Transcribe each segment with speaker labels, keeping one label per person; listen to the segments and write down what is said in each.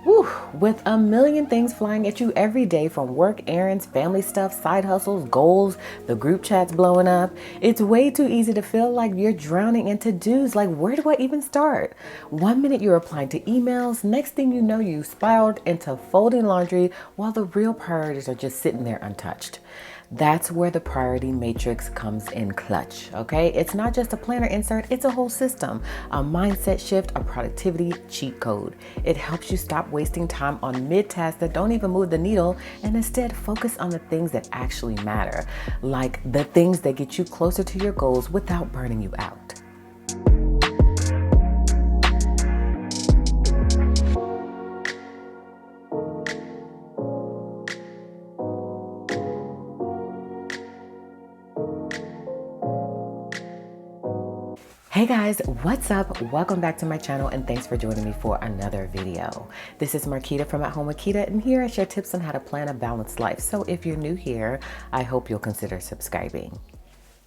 Speaker 1: Whew, with a million things flying at you every day from work, errands, family stuff, side hustles, goals, the group chats blowing up, it's way too easy to feel like you're drowning in to-dos. Like, where do I even start? One minute you're replying to emails, next thing you know, you spiraled into folding laundry while the real priorities are just sitting there untouched. That's where the priority matrix comes in clutch, okay? It's not just a planner insert, it's a whole system, a mindset shift, a productivity cheat code. It helps you stop wasting time on mid-tasks that don't even move the needle and instead focus on the things that actually matter, like the things that get you closer to your goals without burning you out. Hey guys, what's up? Welcome back to my channel and thanks for joining me for another video. This is Marquita from At Home with Kita, and here I share tips on how to plan a balanced life. So if you're new here, I hope you'll consider subscribing.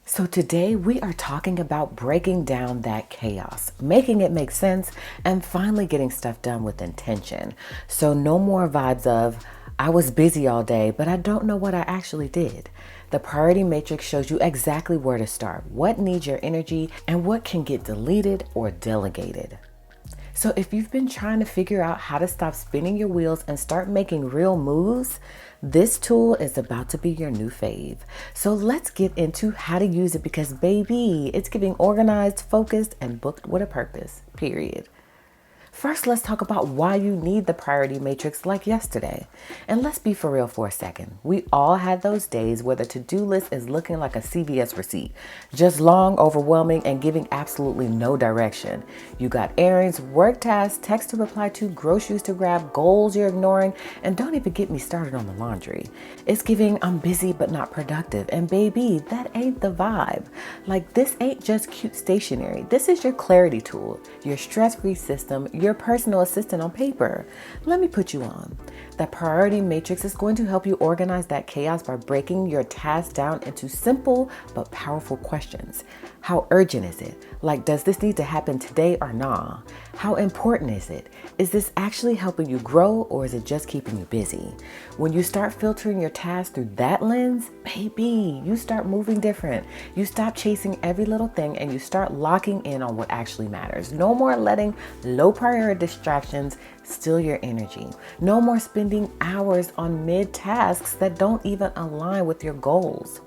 Speaker 1: So today we are talking about breaking down that chaos, making it make sense, and finally getting stuff done with intention. So no more vibes of, I was busy all day, but I don't know what I actually did. The priority matrix shows you exactly where to start, what needs your energy, and what can get deleted or delegated. So if you've been trying to figure out how to stop spinning your wheels and start making real moves, this tool is about to be your new fave. So let's get into how to use it because baby, it's giving organized, focused, and booked with a purpose, period. First, let's talk about why you need the priority matrix like yesterday. And let's be for real for a second. We all had those days where the to-do list is looking like a CVS receipt, just long, overwhelming, and giving absolutely no direction. You got errands, work tasks, texts to reply to, groceries to grab, goals you're ignoring, and don't even get me started on the laundry. It's giving I'm busy but not productive. And baby, that ain't the vibe. Like, this ain't just cute stationery. This is your clarity tool, your stress-free system, your personal assistant on paper. Let me put you on. The priority matrix is going to help you organize that chaos by breaking your tasks down into simple but powerful questions. How urgent is it? Like, does this need to happen today or nah? How important is it? Is this actually helping you grow or is it just keeping you busy? When you start filtering your tasks through that lens, baby, you start moving different. You stop chasing every little thing and you start locking in on what actually matters. No more letting low priority distractions steal your energy. No more spending hours on mid tasks that don't even align with your goals.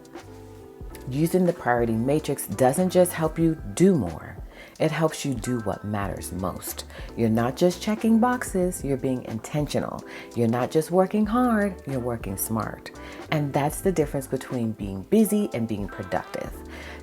Speaker 1: Using the priority matrix doesn't just help you do more. It helps you do what matters most. You're not just checking boxes, you're being intentional. You're not just working hard, you're working smart. And that's the difference between being busy and being productive.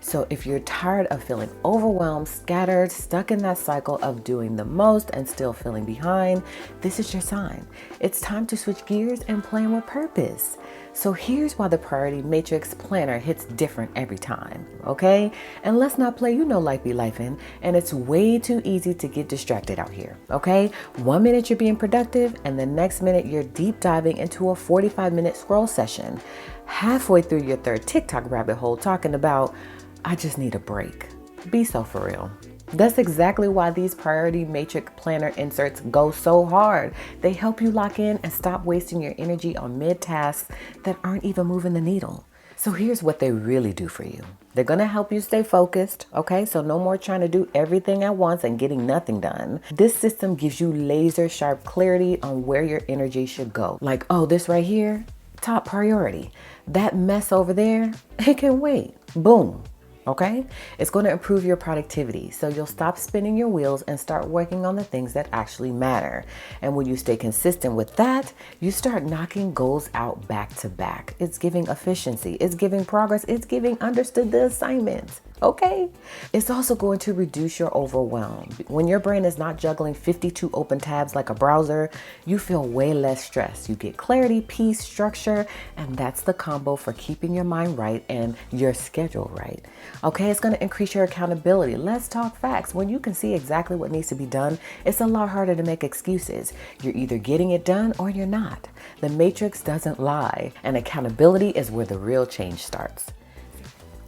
Speaker 1: So if you're tired of feeling overwhelmed, scattered, stuck in that cycle of doing the most and still feeling behind, this is your sign. It's time to switch gears and plan with purpose. So here's why the priority matrix planner hits different every time, okay? And let's not play, life be lifing, and it's way too easy to get distracted out here, okay? 1 minute you're being productive and the next minute you're deep diving into a 45-minute scroll session. Halfway through your third TikTok rabbit hole talking about, I just need a break. Be so for real. That's exactly why these priority matrix planner inserts go so hard. They help you lock in and stop wasting your energy on mid-tasks that aren't even moving the needle. So here's what they really do for you. They're gonna help you stay focused, okay? So no more trying to do everything at once and getting nothing done. This system gives you laser sharp clarity on where your energy should go. Like, oh, this right here, top priority. That mess over there, it can wait. Boom. Okay? It's going to improve your productivity. So you'll stop spinning your wheels and start working on the things that actually matter. And when you stay consistent with that, you start knocking goals out back to back. It's giving efficiency. It's giving progress. It's giving understood the assignments. Okay? It's also going to reduce your overwhelm. When your brain is not juggling 52 open tabs like a browser, you feel way less stressed. You get clarity, peace, structure, and that's the combo for keeping your mind right and your schedule right. Okay, it's going to increase your accountability. Let's talk facts. When you can see exactly what needs to be done, it's a lot harder to make excuses. You're either getting it done or you're not. The matrix doesn't lie, and accountability is where the real change starts.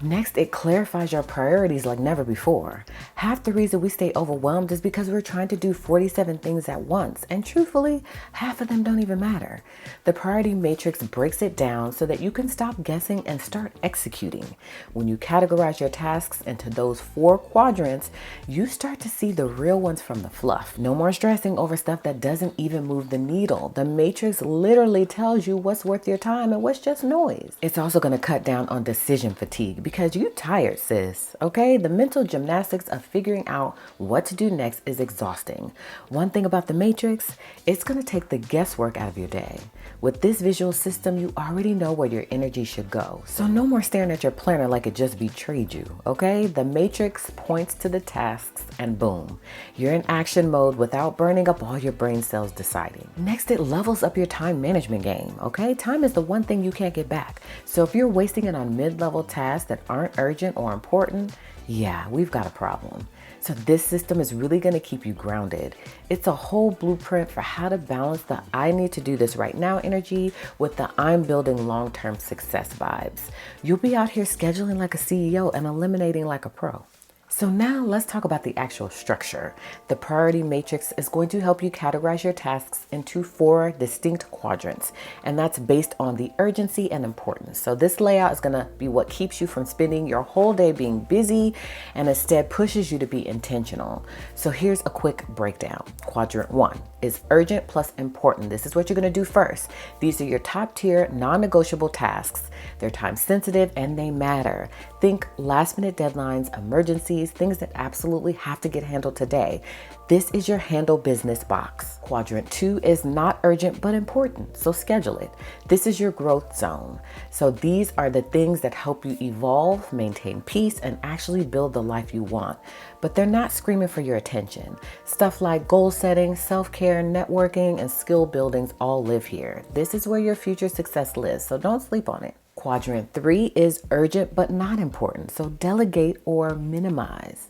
Speaker 1: Next, it clarifies your priorities like never before. Half the reason we stay overwhelmed is because we're trying to do 47 things at once, and truthfully, half of them don't even matter. The priority matrix breaks it down so that you can stop guessing and start executing. When you categorize your tasks into those 4 quadrants, you start to see the real ones from the fluff. No more stressing over stuff that doesn't even move the needle. The matrix literally tells you what's worth your time and what's just noise. It's also going to cut down on decision fatigue because you tired, sis, okay? The mental gymnastics of figuring out what to do next is exhausting. One thing about the matrix, it's going to take the guesswork out of your day. With this visual system, you already know where your energy should go. So no more staring at your planner like it just betrayed you, okay? The matrix points to the tasks and boom, you're in action mode without burning up all your brain cells deciding. Next, it levels up your time management game, okay? Time is the one thing you can't get back. So if you're wasting it on mid-level tasks that aren't urgent or important, yeah, we've got a problem. So this system is really going to keep you grounded. It's a whole blueprint for how to balance the I need to do this right now energy with the I'm building long-term success vibes. You'll be out here scheduling like a CEO and eliminating like a pro. So now let's talk about the actual structure. The priority matrix is going to help you categorize your tasks into 4 distinct quadrants, and that's based on the urgency and importance. So this layout is going to be what keeps you from spending your whole day being busy and instead pushes you to be intentional. So here's a quick breakdown. Quadrant 1 is urgent plus important. This is what you're going to do first. These are your top tier non-negotiable tasks. They're time sensitive and they matter. Think last minute deadlines, emergencies, things that absolutely have to get handled today. This is your handle business box. Quadrant 2 is not urgent but important, so schedule it. This is your growth zone. So these are the things that help you evolve, maintain peace, and actually build the life you want. But they're not screaming for your attention. Stuff like goal setting, self-care, networking, and skill buildings all live here. This is where your future success lives, so don't sleep on it. Quadrant 3 is urgent but not important, so delegate or minimize.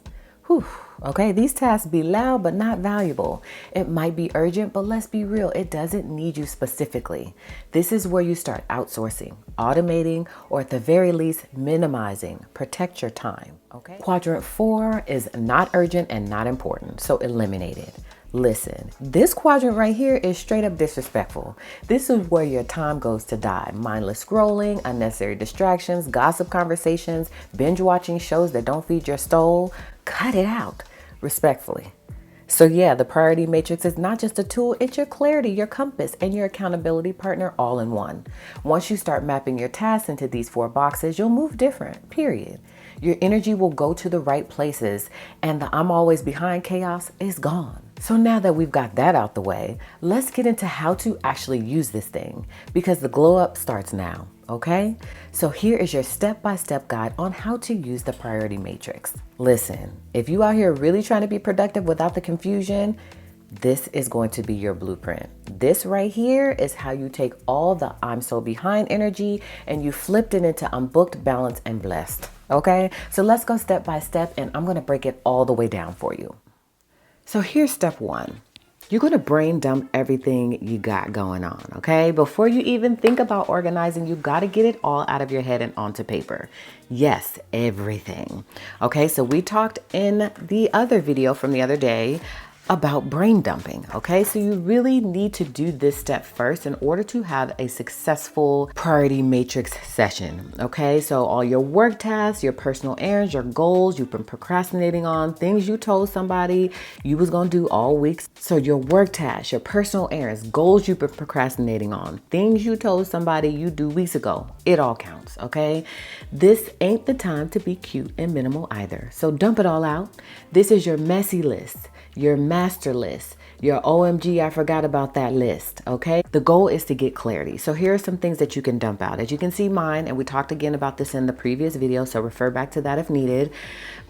Speaker 1: Whew. Okay, these tasks be loud but not valuable. It might be urgent, but let's be real, it doesn't need you specifically. This is where you start outsourcing, automating, or at the very least, minimizing. Protect your time, okay? Quadrant 4 is not urgent and not important, so eliminate it. Listen, this quadrant right here is straight up disrespectful. This is where your time goes to die. Mindless scrolling, unnecessary distractions, gossip conversations, binge watching shows that don't feed your soul. Cut it out, respectfully. So yeah, the priority matrix is not just a tool, it's your clarity, your compass, and your accountability partner all in one. Once you start mapping your tasks into these 4 boxes, you'll move different, period. Your energy will go to the right places, and the I'm always behind chaos is gone. So now that we've got that out the way, let's get into how to actually use this thing, because the glow up starts now, okay? So here is your step-by-step guide on how to use the priority matrix. Listen, if you out here really trying to be productive without the confusion, this is going to be your blueprint. This right here is how you take all the I'm so behind energy and you flipped it into I'm booked, balanced, and blessed, okay? So let's go step by step, and I'm gonna break it all the way down for you. So here's step 1. You're going to brain dump everything you got going on, okay? Before you even think about organizing, you got to get it all out of your head and onto paper. Yes, everything. Okay, so we talked in the other video from the other day about brain dumping, okay? So you really need to do this step first in order to have a successful priority matrix session, okay? So all your work tasks, your personal errands, your goals you've been procrastinating on, things you told somebody you was gonna do all week. So your work tasks, your personal errands, goals you've been procrastinating on, things you told somebody you do weeks ago, it all counts, okay? This ain't the time to be cute and minimal either. So dump it all out. This is your messy list, your master list, your OMG, I forgot about that list, okay? The goal is to get clarity. So here are some things that you can dump out. As you can see mine, and we talked again about this in the previous video, so refer back to that if needed.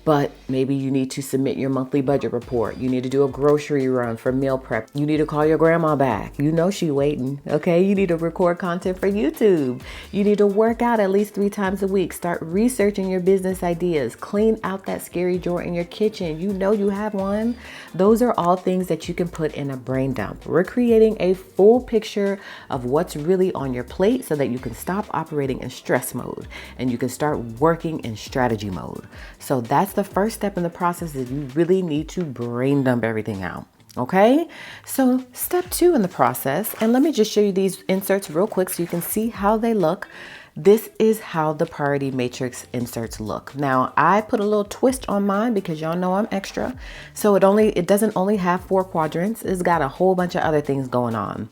Speaker 1: but maybe you need to submit your monthly budget report. You need to do a grocery run for meal prep. You need to call your grandma back. You know she waiting, okay? You need to record content for YouTube. You need to work out at least 3 times a week. Start researching your business ideas. Clean out that scary drawer in your kitchen. You know you have one. Those are all things that you can put in a brain dump. We're creating a full picture of what's really on your plate so that you can stop operating in stress mode and you can start working in strategy mode. So that's the first step in the process, is you really need to brain dump everything out. Okay, so step 2 in the process, and let me just show you these inserts real quick so you can see how they look. This is how the priority matrix inserts look. Now I put a little twist on mine because y'all know I'm extra. So it doesn't only have 4 quadrants. It's got a whole bunch of other things going on.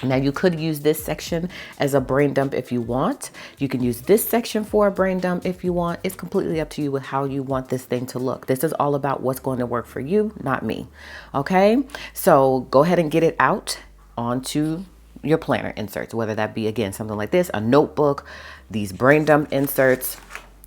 Speaker 1: Now you could use this section as a brain dump if you want. You can use this section for a brain dump if you want. It's completely up to you with how you want this thing to look. This is all about what's going to work for you, not me. Okay, so go ahead and get it out onto your planner inserts, whether that be, again, something like this, a notebook, these brain dump inserts.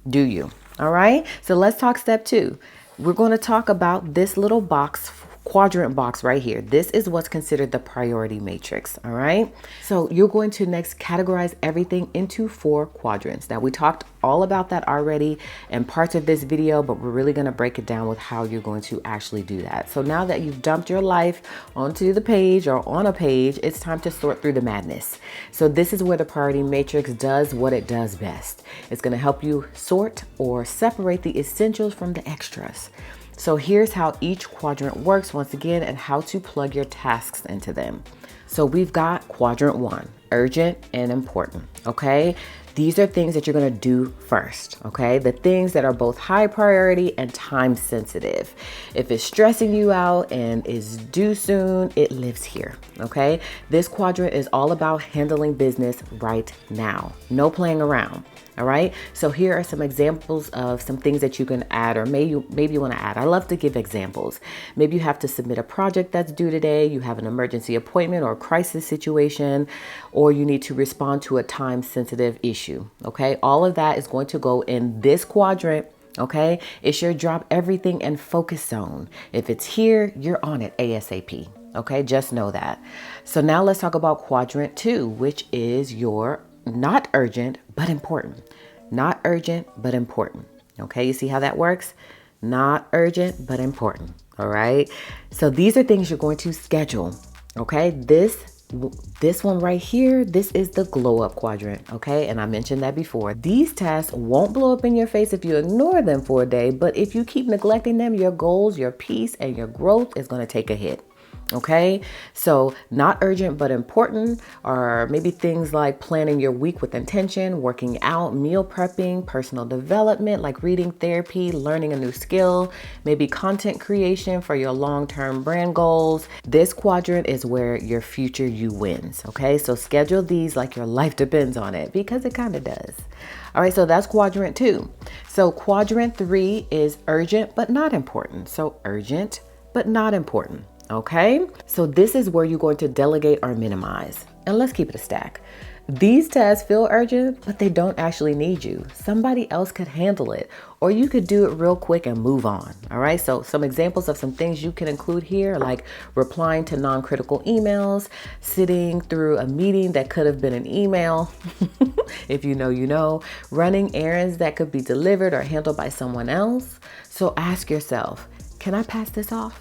Speaker 1: Do you? All right, so let's talk step 2. We're going to talk about this little box, quadrant box right here. This is what's considered the priority matrix. All right, so you're going to next categorize everything into 4 quadrants. Now we talked all about that already in parts of this video, but we're really going to break it down with how you're going to actually do that. So now that you've dumped your life onto the page or on a page, it's time to sort through the madness. So this is where the priority matrix does what it does best. It's going to help you sort or separate the essentials from the extras. So here's how each quadrant works once again, and how to plug your tasks into them. So we've got quadrant 1, urgent and important. Okay, these are things that you're going to do first. Okay, the things that are both high priority and time sensitive. If it's stressing you out and is due soon, it lives here. Okay, this quadrant is all about handling business right now. No playing around. All right, so here are some examples of some things that you can add, or maybe you want to add. I love to give examples. Maybe you have to submit a project that's due today, you have an emergency appointment or a crisis situation, or you need to respond to a time sensitive issue. Okay, all of that is going to go in this quadrant. Okay, it's your drop everything and focus zone. If it's here, you're on it ASAP. Okay, just know that. So now let's talk about quadrant 2, which is your not urgent, but important. Not urgent, but important. Okay, you see how that works? Not urgent, but important. All right. So these are things you're going to schedule. Okay, this one right here, this is the glow up quadrant. Okay, and I mentioned that before. These tasks won't blow up in your face if you ignore them for a day, but if you keep neglecting them, your goals, your peace, and your growth is going to take a hit. Okay, so not urgent but important are maybe things like planning your week with intention, working out, meal prepping, personal development like reading, therapy, learning a new skill, maybe content creation for your long-term brand goals. This quadrant is where your future you wins. Okay, so schedule these like your life depends on it, because it kind of does. All right, so that's quadrant 2. So quadrant 3 is urgent but not important. So urgent but not important. Okay, so this is where you're going to delegate or minimize. And let's keep it a stack. These tasks feel urgent, but they don't actually need you. Somebody else could handle it, or you could do it real quick and move on. All right, so some examples of some things you can include here, like replying to non-critical emails, sitting through a meeting that could have been an email, if you know, you know, running errands that could be delivered or handled by someone else. So ask yourself, can I pass this off?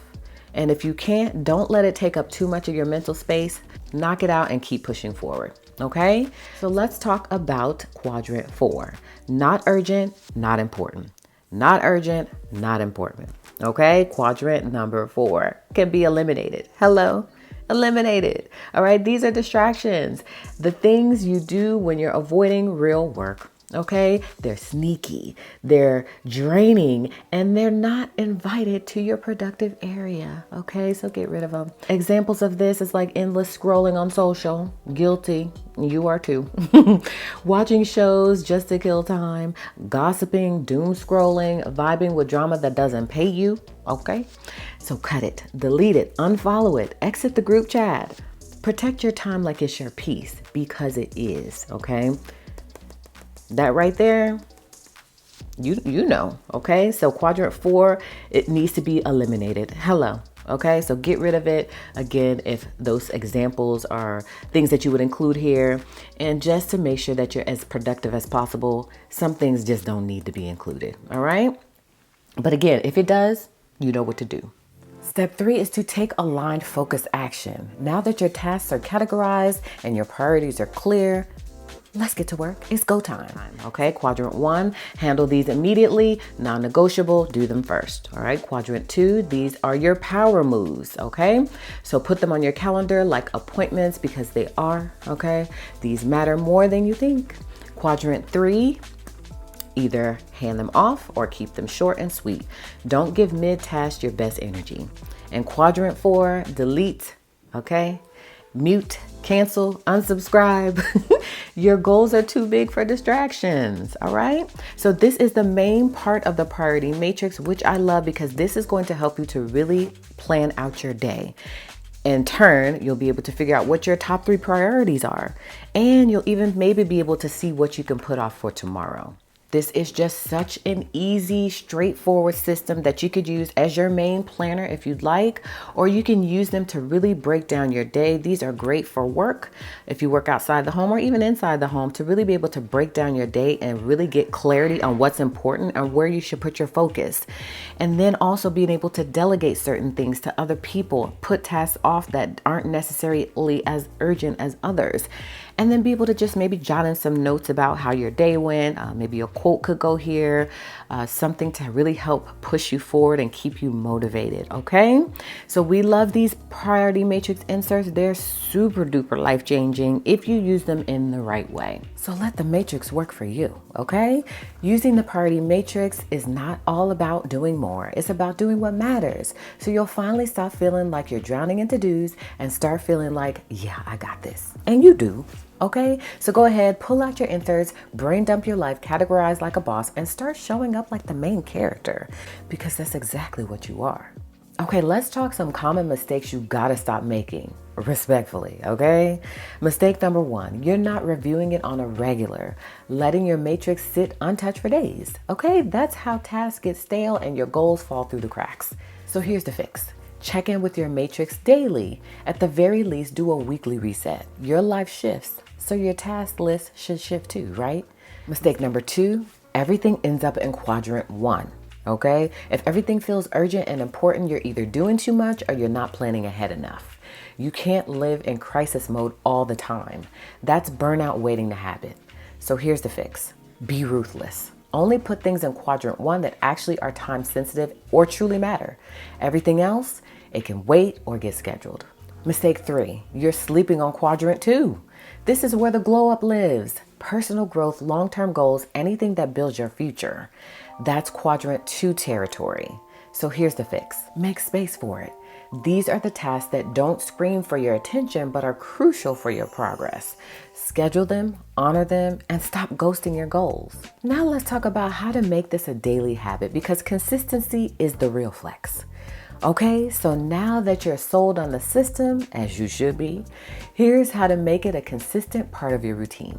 Speaker 1: And if you can't, don't let it take up too much of your mental space. Knock it out and keep pushing forward. Okay, so let's talk about quadrant 4. Not urgent, not important. Not urgent, not important. Okay, quadrant number 4 can be eliminated. Hello, eliminated. All right, these are distractions. The things you do when you're avoiding real work. Okay, they're sneaky, they're draining, and they're not invited to your productive area. Okay, so get rid of them. Examples of this is like endless scrolling on social. Guilty, you are too. Watching shows just to kill time, gossiping, doom scrolling, vibing with drama that doesn't pay you. Okay, so cut it, delete it, unfollow it, exit the group chat. Protect your time like it's your peace, because it is. Okay. That right there, You know, okay? So quadrant 4, it needs to be eliminated. Hello. Okay, so get rid of it. Again, if those examples are things that you would include here, and just to make sure that you're as productive as possible, some things just don't need to be included. All right. But again, if it does, you know what to do. Step 3 is to take aligned focused action. Now that your tasks are categorized and your priorities are clear, let's get to work. It's go time. Okay, quadrant 1, handle these immediately, non-negotiable, do them first. All right, quadrant 2, these are your power moves. Okay, so put them on your calendar like appointments because they are. Okay, these matter more than you think. Quadrant 3, either hand them off or keep them short and sweet. Don't give mid-task your best energy. And quadrant 4, delete, okay? Mute, cancel, unsubscribe. Your goals are too big for distractions, all right? So this is the main part of the priority matrix, which I love because this is going to help you to really plan out your day. In turn, you'll be able to figure out what your top 3 priorities are. And you'll even maybe be able to see what you can put off for tomorrow. This is just such an easy, straightforward system that you could use as your main planner if you'd like, or you can use them to really break down your day. These are great for work, if you work outside the home or even inside the home, to really be able to break down your day and really get clarity on what's important and where you should put your focus. And then also being able to delegate certain things to other people, put tasks off that aren't necessarily as urgent as others. And then be able to just maybe jot in some notes about how your day went. Maybe a quote could go here, something to really help push you forward and keep you motivated, okay? So we love these priority matrix inserts. They're super duper life-changing if you use them in the right way. So let the matrix work for you, okay? Using the priority matrix is not all about doing more. It's about doing what matters. So you'll finally stop feeling like you're drowning in to-dos and start feeling like, yeah, I got this. And you do. Okay, so go ahead, pull out your inserts, brain dump your life, categorize like a boss, and start showing up like the main character, because that's exactly what you are. Okay, let's talk some common mistakes you gotta stop making, respectfully, okay? Mistake number 1, you're not reviewing it on a regular, letting your matrix sit untouched for days, okay? That's how tasks get stale and your goals fall through the cracks. So here's the fix. Check in with your matrix daily. At the very least, do a weekly reset. Your life shifts, so your task list should shift too, right? Mistake number 2, everything ends up in quadrant 1, okay? If everything feels urgent and important, you're either doing too much or you're not planning ahead enough. You can't live in crisis mode all the time. That's burnout waiting to happen. So here's the fix. Be ruthless. Only put things in quadrant 1 that actually are time sensitive or truly matter. Everything else, it can wait or get scheduled. Mistake 3, you're sleeping on quadrant 2. This is where the glow up lives. Personal growth, long-term goals, anything that builds your future. That's quadrant 2 territory. So here's the fix. Make space for it. These are the tasks that don't scream for your attention but are crucial for your progress. Schedule them, honor them, and stop ghosting your goals. Now let's talk about how to make this a daily habit, because consistency is the real flex. Okay, so now that you're sold on the system, as you should be, here's how to make it a consistent part of your routine.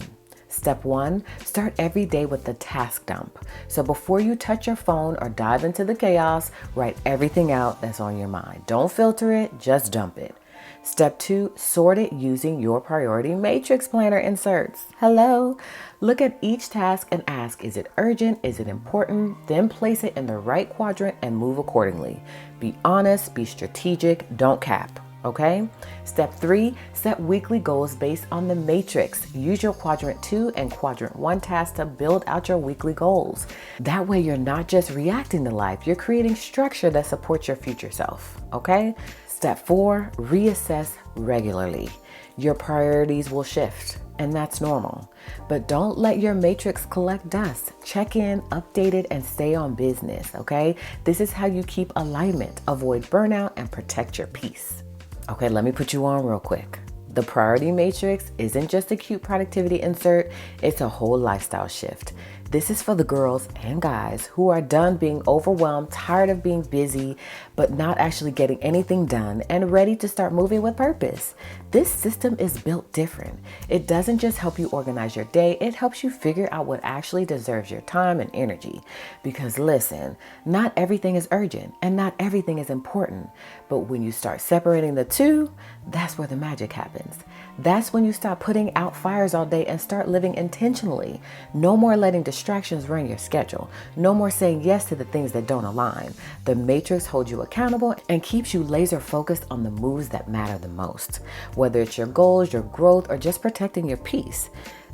Speaker 1: Step 1, start every day with the task dump. So before you touch your phone or dive into the chaos, write everything out that's on your mind. Don't filter it, just dump it. Step 2, sort it using your priority matrix planner inserts. Hello. Look at each task and ask, is it urgent? Is it important? Then place it in the right quadrant and move accordingly. Be honest, be strategic, don't cap. Okay? Step 3, set weekly goals based on the matrix. Use your quadrant 2 and quadrant 1 tasks to build out your weekly goals. That way you're not just reacting to life, you're creating structure that supports your future self. Okay? Step 4, reassess regularly. Your priorities will shift, and that's normal. But don't let your matrix collect dust. Check in, update it, and stay on business, okay? This is how you keep alignment, avoid burnout, and protect your peace. Okay, let me put you on real quick. The priority matrix isn't just a cute productivity insert, it's a whole lifestyle shift. This is for the girls and guys who are done being overwhelmed, tired of being busy, but not actually getting anything done and ready to start moving with purpose. This system is built different. It doesn't just help you organize your day, it helps you figure out what actually deserves your time and energy. Because listen, not everything is urgent and not everything is important. But when you start separating the two, that's where the magic happens. That's when you stop putting out fires all day and start living intentionally. No more letting distractions run your schedule. No more saying yes to the things that don't align. The matrix holds you accountable and keeps you laser focused on the moves that matter the most. Whether it's your goals, your growth, or just protecting your peace.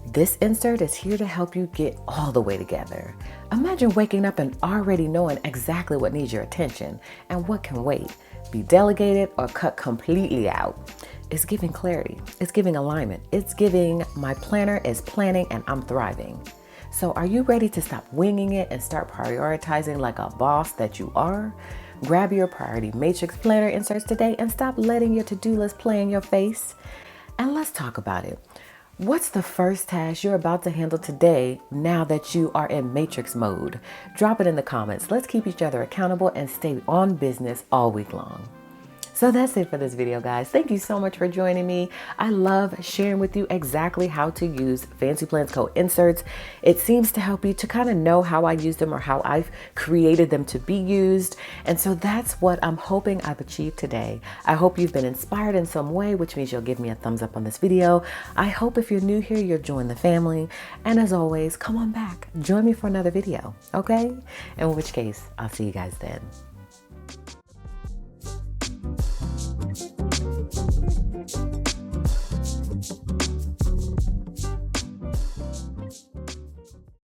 Speaker 1: This insert is here to help you get all the way together. Imagine waking up and already knowing exactly what needs your attention and what can wait, be delegated or cut completely out. It's giving clarity. It's giving alignment. It's giving my planner is planning and I'm thriving. So are you ready to stop winging it and start prioritizing like a boss that you are? Grab your priority matrix planner inserts today and stop letting your to-do list play in your face. And let's talk about it. What's the first task you're about to handle today now that you are in matrix mode? Drop it in the comments. Let's keep each other accountable and stay on business all week long. So that's it for this video, guys. Thank you so much for joining me. I love sharing with you exactly how to use Fancy Plans Code inserts. It seems to help you to kind of know how I use them or how I've created them to be used. And so that's what I'm hoping I've achieved today. I hope you've been inspired in some way, which means you'll give me a thumbs up on this video. I hope if you're new here, you'll join the family. And as always, come on back. Join me for another video, okay? In which case, I'll see you guys then.